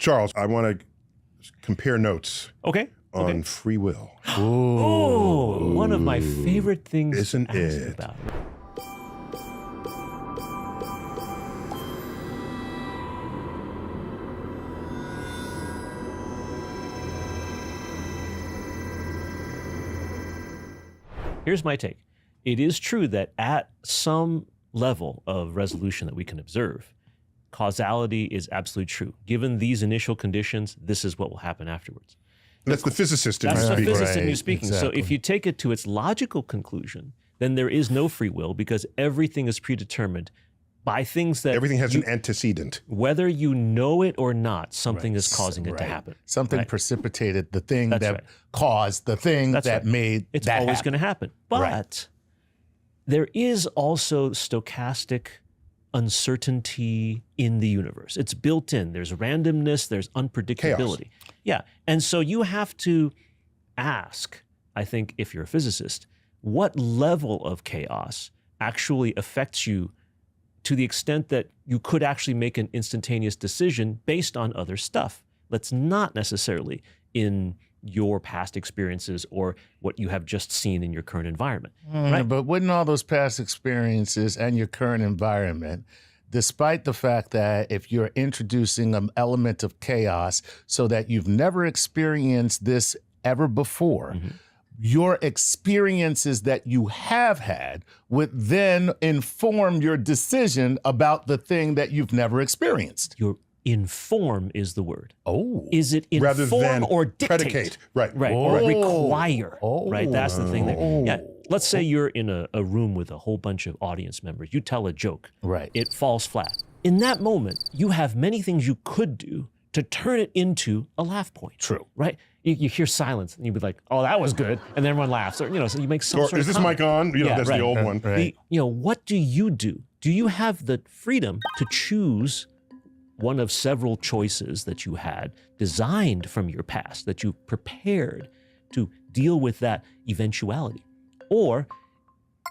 Charles, I want to compare notes on free will. Oh, one of my favorite things Isn't to ask it? about. Here's my take. It is true that at some level of resolution that we can observe, causality is absolutely true. Given these initial conditions, this is what will happen afterwards. That's the physicist in you That's the speaking. physicist in you speaking. Exactly. So if you take it to its logical conclusion, then there is no free will because everything is predetermined by things that Everything has an antecedent. whether you know it or not, something is causing it to happen. Something precipitated the thing That's that right. caused the thing That's that right. made It's that always happen. going to happen. But there is also stochastic uncertainty in the universe. It's built in. There's randomness, there's unpredictability. Yeah. And so you have to ask, I think, if you're a physicist, what level of chaos actually affects you to the extent that you could actually make an instantaneous decision based on other stuff that's not necessarily in your past experiences or what you have just seen in your current environment. Right? But wouldn't all those past experiences and your current environment, despite the fact that if you're introducing an element of chaos so that you've never experienced this ever before, your experiences that you have had would then inform your decision about the thing that you've never experienced. Your inform is the word. Oh. Is it Rather inform than or dictate? predicate. Right. Right. Oh. Or require. Right. That's the thing there. Oh. Yeah. Let's say you're in a room with a whole bunch of audience members. You tell a joke. Right. It falls flat. In that moment, you have many things you could do to turn it into a laugh point. True. Right? You hear silence and you'd be like, oh, that was good. And then everyone laughs. Or, so you make some Or sort is of this comment. mic on? You know, Yeah, that's right. the old one. Right. What do you do? Do you have the freedom to choose one of several choices that you had designed from your past, that you prepared to deal with that eventuality? Or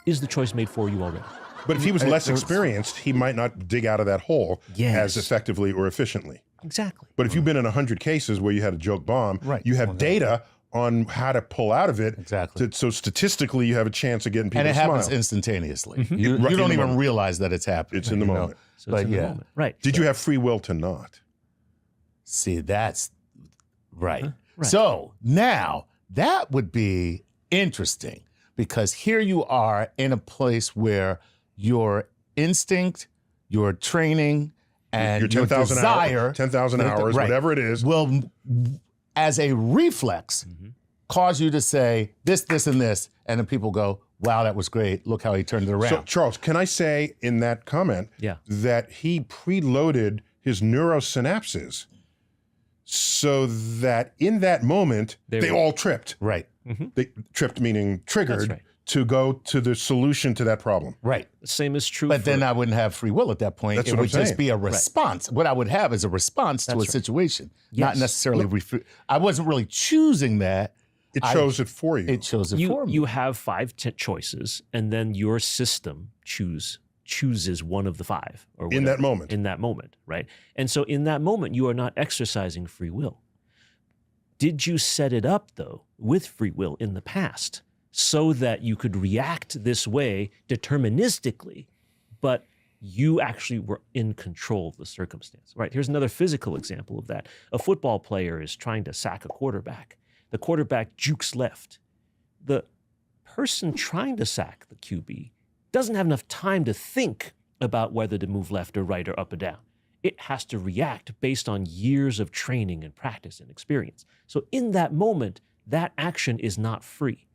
is the choice made for you already? But if he was less experienced, he might not dig out of that hole Yes. as effectively or efficiently. Exactly. But if you've been in 100 cases where you had a joke bomb, Right. you have data on how to pull out of it. Exactly. So statistically, you have a chance of getting people And it to smile. happens instantaneously. Right, You in don't the even moment. realize that it's happening. It's in the you know? moment. So it's But in the yeah. moment. Right. Did you have free will to not? See, that's right. Right. So now that would be interesting because here you are in a place where your instinct, your training, and Your your 10,000 desire, hours, 10,000 hours, right, whatever it is. will, as a reflex, cause you to say this, this, and this, and then people go, "Wow, that was great! Look how he turned it around." So, Charles, can I say in that comment that he preloaded his neurosynapses so that in that moment, they all tripped. right, They tripped meaning triggered That's right. to go to the solution to that problem. right. The same is true But for, then I wouldn't have free will at that point. That's It what would I'm just saying. be a response. What I would have is a response to a That's right. situation, not Yes. necessarily. I wasn't really choosing that. It chose it for you. It chose it for me. you have 5 choices, and then your system chooses one of the 5 or In that whatever, moment. in that moment, right? And so in that moment, you are not exercising free will. Did you set it up, though, with free will in the past so that you could react this way deterministically, but you actually were in control of the circumstance, right? Here's another physical example of that. A football player is trying to sack a quarterback. The quarterback jukes left. The person trying to sack the QB doesn't have enough time to think about whether to move left or right or up or down. It has to react based on years of training and practice and experience. So in that moment, that action is not free.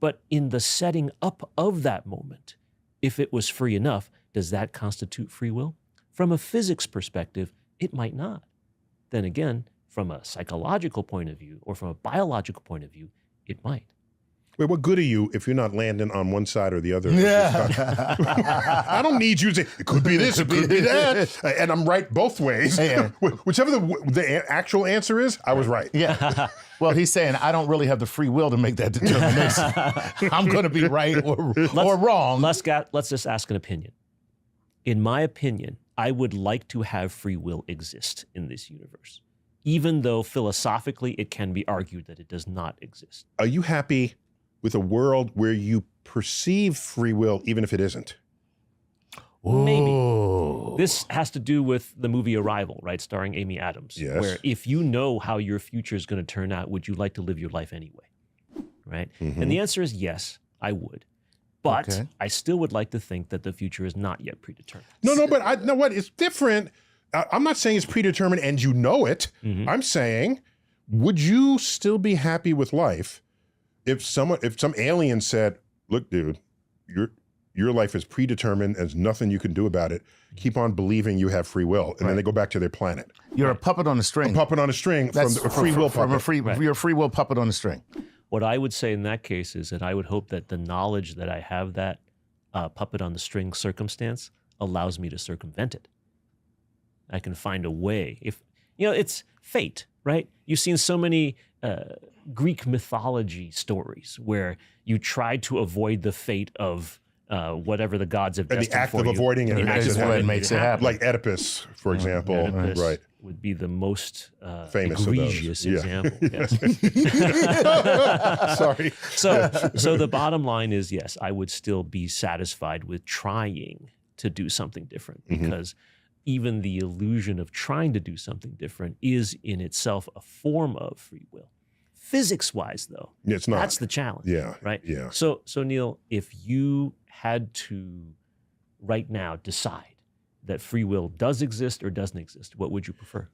But in the setting up of that moment, if it was free enough, does that constitute free will? From a physics perspective, it might not. Then again, from a psychological point of view or from a biological point of view, it might. Wait, what good are you if you're not landing on one side or the other? Yeah. I don't need you to say, it could be this, it could be that. And I'm right both ways. Yeah. Whichever the actual answer is, I was right. Yeah. Well, he's saying I don't really have the free will to make that determination. I'm going to be right or wrong. Let's just ask an opinion. In my opinion, I would like to have free will exist in this universe. even though philosophically it can be argued that it does not exist. Are you happy with a world where you perceive free will even if it isn't? Maybe. This has to do with the movie Arrival, right, starring Amy Adams, Yes. where if you know how your future is going to turn out, would you like to live your life anyway, right? And the answer is yes, I would. But I still would like to think that the future is not yet predetermined. No, but I know what, it's different. I'm not saying it's predetermined and you know it. I'm saying, would you still be happy with life if some alien said, look, dude, your life is predetermined, there's nothing you can do about it. Keep on believing you have free will. And then they go back to their planet. You're a puppet on a string. A puppet on a string from a free will puppet. You're a free will puppet on a string. What I would say in that case is that I would hope that the knowledge that I have that puppet on the string circumstance allows me to circumvent it. I can find a way. If it's fate, right? You've seen so many Greek mythology stories where you try to avoid the fate of whatever the gods have destined for you. And the act of avoiding it makes it happen. Like Oedipus, for example. Oedipus right. would be the most famous egregious example. Yes. Sorry. So the bottom line is, yes, I would still be satisfied with trying to do something different, because even the illusion of trying to do something different is in itself a form of free will. Physics-wise, though, it's not. That's the challenge. Yeah. Right? Yeah. So Neil, if you had to right now decide that free will does exist or doesn't exist, what would you prefer?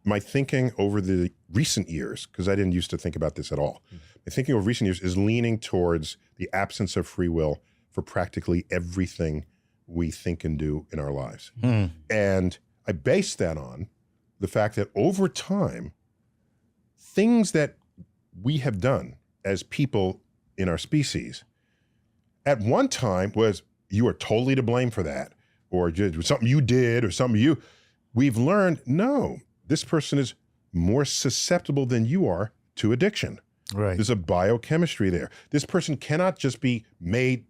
My thinking over the recent years, because I didn't used to think about this at all, my thinking over recent years is leaning towards the absence of free will for practically everything we think and do in our lives. And I base that on the fact that over time, things that we have done as people in our species, at one time was, you are totally to blame for that, or just something you did, or something we've learned, no, this person is more susceptible than you are to addiction. Right. There's a biochemistry there. This person cannot just be made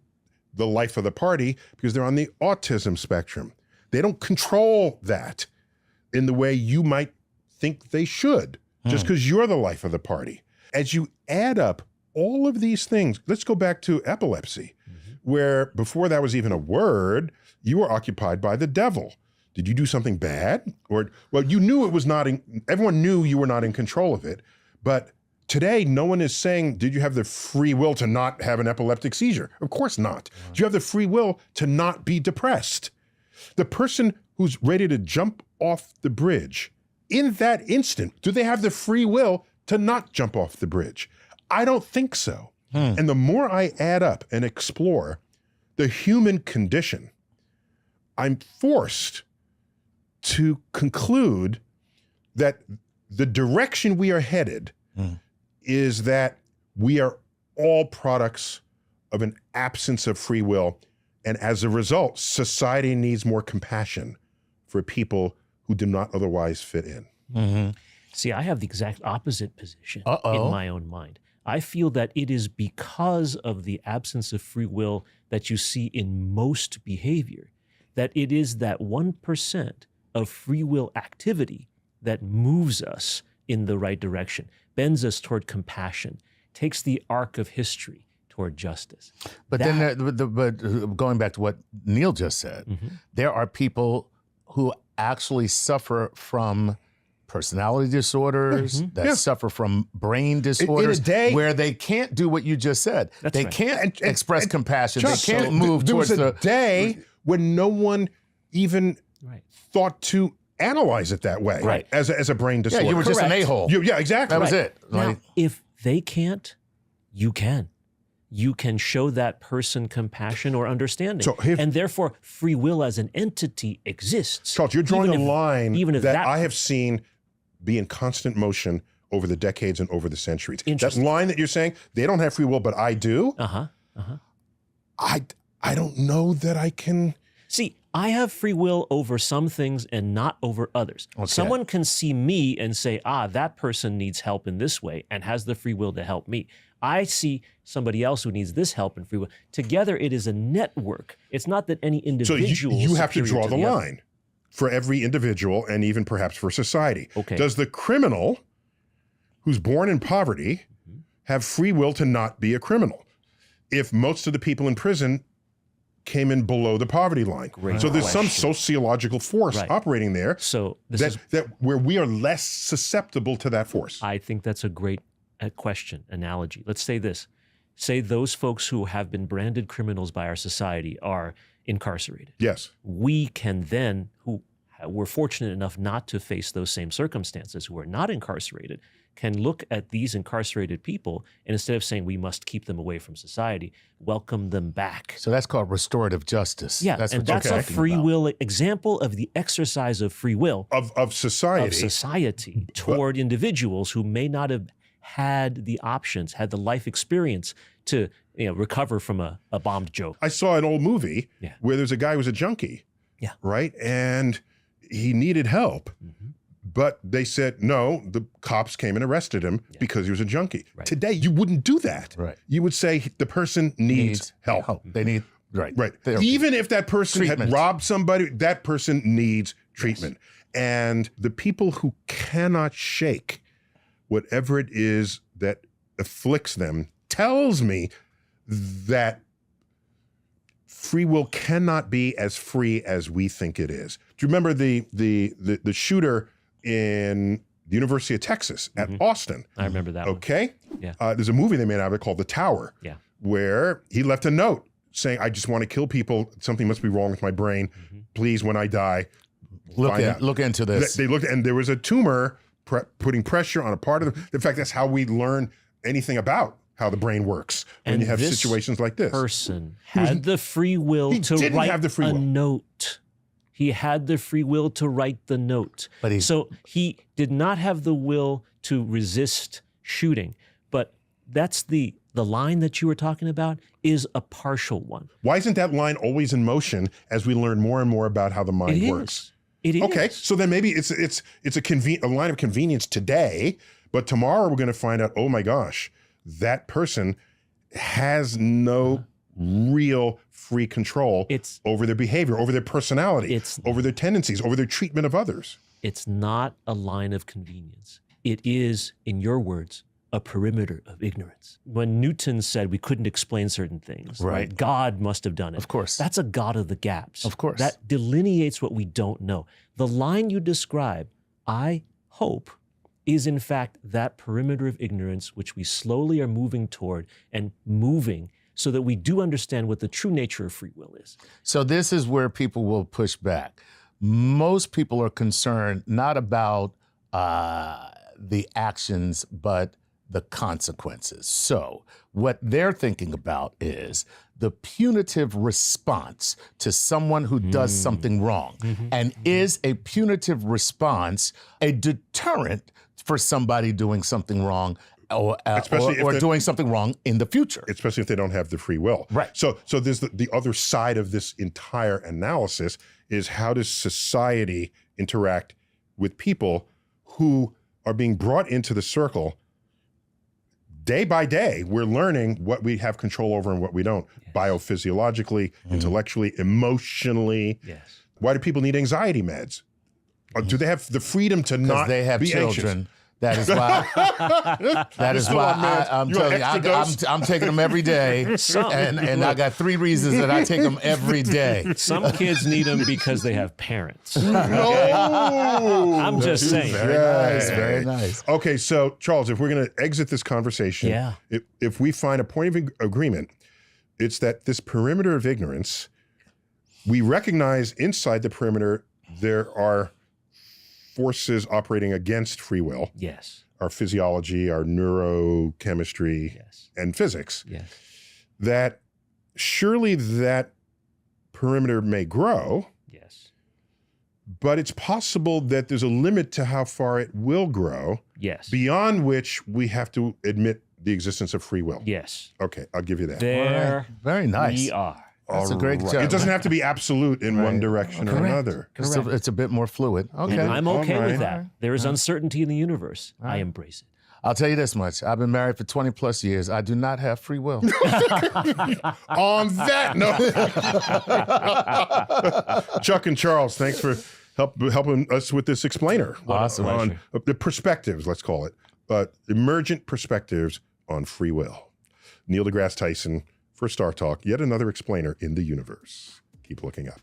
the life of the party because they're on the autism spectrum. They don't control that in the way you might think they should, just because you're the life of the party. As you add up all of these things, let's go back to epilepsy, where before that was even a word, you were occupied by the devil. Did you do something bad? Or, well, you knew it was not, everyone knew you were not in control of it, but today, no one is saying, did you have the free will to not have an epileptic seizure? Of course not. Do you have the free will to not be depressed? The person who's ready to jump off the bridge, in that instant, do they have the free will to not jump off the bridge? I don't think so. And the more I add up and explore the human condition, I'm forced to conclude that the direction we are headed is that we are all products of an absence of free will. And as a result, society needs more compassion for people who do not otherwise fit in. See, I have the exact opposite position in my own mind. I feel that it is because of the absence of free will that you see in most behavior, that it is that 1% of free will activity that moves us in the right direction, bends us toward compassion, takes the arc of history toward justice. But but going back to what Neil just said, there are people who actually suffer from personality disorders, that suffer from brain disorders, where they can't do what you just said. They can't express compassion. They can't move towards the... There was a day when no one even thought to analyze it that way, as a brain disorder. Yeah, you were just an a-hole. Yeah, exactly. That was it. Now, if they can't, you can. You can show that person compassion or understanding. And therefore, free will as an entity exists. Charles, you're drawing a line that I have seen be in constant motion over the decades and over the centuries. That line that you're saying, they don't have free will, but I do. I don't know that I can... See, I have free will over some things and not over others. Someone can see me and say, that person needs help in this way and has the free will to help me. I see somebody else who needs this help and free will. Together, it is a network. It's not that any individual... So you have to draw the line. for every individual and even perhaps for society. Okay. Does the criminal who's born in poverty have free will to not be a criminal if most of the people in prison came in below the poverty line? Great so there's some question. sociological force Right. operating there So this that where we are less susceptible to that force. I think that's a great question, analogy. Let's say this. Say those folks who have been branded criminals by our society are incarcerated. Yes. We can then, who were fortunate enough not to face those same circumstances, who are not incarcerated, can look at these incarcerated people and instead of saying we must keep them away from society, welcome them back. So that's called restorative justice. Yeah, that's and what you're that's a talking free about. will example of the exercise of free will Of society. of society toward individuals who may not have had the options, had the life experience to recover from a bombed joke. I saw an old movie Yeah. where there's a guy who was a junkie. Yeah. Right? And he needed help. But they said, no, the cops came and arrested him because he was a junkie. Right. Today, you wouldn't do that. Right. You would say the person needs help. They need, right. Right. Therapy. Even if that person Treatment. had robbed somebody, that person needs treatment. And the people who cannot shake whatever it is that afflicts them tells me that free will cannot be as free as we think it is. Do you remember the shooter in the University of Texas at Austin? I remember that one. Okay? Yeah. There's a movie they made out of it called The Tower, Yeah. where he left a note saying, I just want to kill people. Something must be wrong with my brain. Please, when I die, find out. Look into this. They looked, and there was a tumor putting pressure on a part of the. In fact, that's how we learn anything about how the brain works when And you have this situations like this. Person had the free will He to didn't write have the free a will. note. He had the free will to write the note. But so he did not have the will to resist shooting. But that's the line that you were talking about is a partial one. Why isn't that line always in motion as we learn more and more about how the mind works? It is. Okay, so then maybe it's a line of convenience today, but tomorrow we're going to find out, oh my gosh, that person has no real free control over their behavior, over their personality, over their tendencies, over their treatment of others. It's not a line of convenience. It is, in your words, a perimeter of ignorance. When Newton said we couldn't explain certain things, Right. God must have done it. Of course. That's a God of the gaps. Of course. That delineates what we don't know. The line you describe, I hope, is in fact that perimeter of ignorance which we slowly are moving toward and moving so that we do understand what the true nature of free will is. So this is where people will push back. Most people are concerned not about the actions, but the consequences. So what they're thinking about is the punitive response to someone who does something wrong. And is a punitive response a deterrent for somebody doing something wrong or doing something wrong in the future? Especially if they don't have the free will. Right. So there's the other side of this entire analysis is how does society interact with people who are being brought into the circle day by day. We're learning what we have control over and what we don't, biophysiologically, intellectually, emotionally. Yes. Why do people need anxiety meds? Do they have the freedom to not They have be children. anxious? That is why. That is why I'm telling you, I'm taking them every day, and I got 3 reasons that I take them every day. Some kids need them because they have parents. No! I'm just saying. Very nice, very nice. Okay, so Charles, if we're going to exit this conversation, if we find a point of agreement, it's that this perimeter of ignorance, we recognize inside the perimeter there are forces operating against free will. Yes. Our physiology, our neurochemistry, and physics. Yes. That surely that perimeter may grow. Yes. But it's possible that there's a limit to how far it will grow. Yes. Beyond which we have to admit the existence of free will. Yes. Okay, I'll give you that. There Very nice. we are. That's a great job. It doesn't have to be absolute in one direction or another. It's a bit more fluid. Okay. I'm okay All with right. that. There is uncertainty in the universe. I embrace it. I'll tell you this much. I've been married for 20 plus years. I do not have free will. On that note, Chuck and Charles, thanks for helping us with this explainer. Awesome. On the perspectives, let's call it, but emergent perspectives on free will. Neil deGrasse Tyson for StarTalk, yet another explainer in the universe. Keep looking up.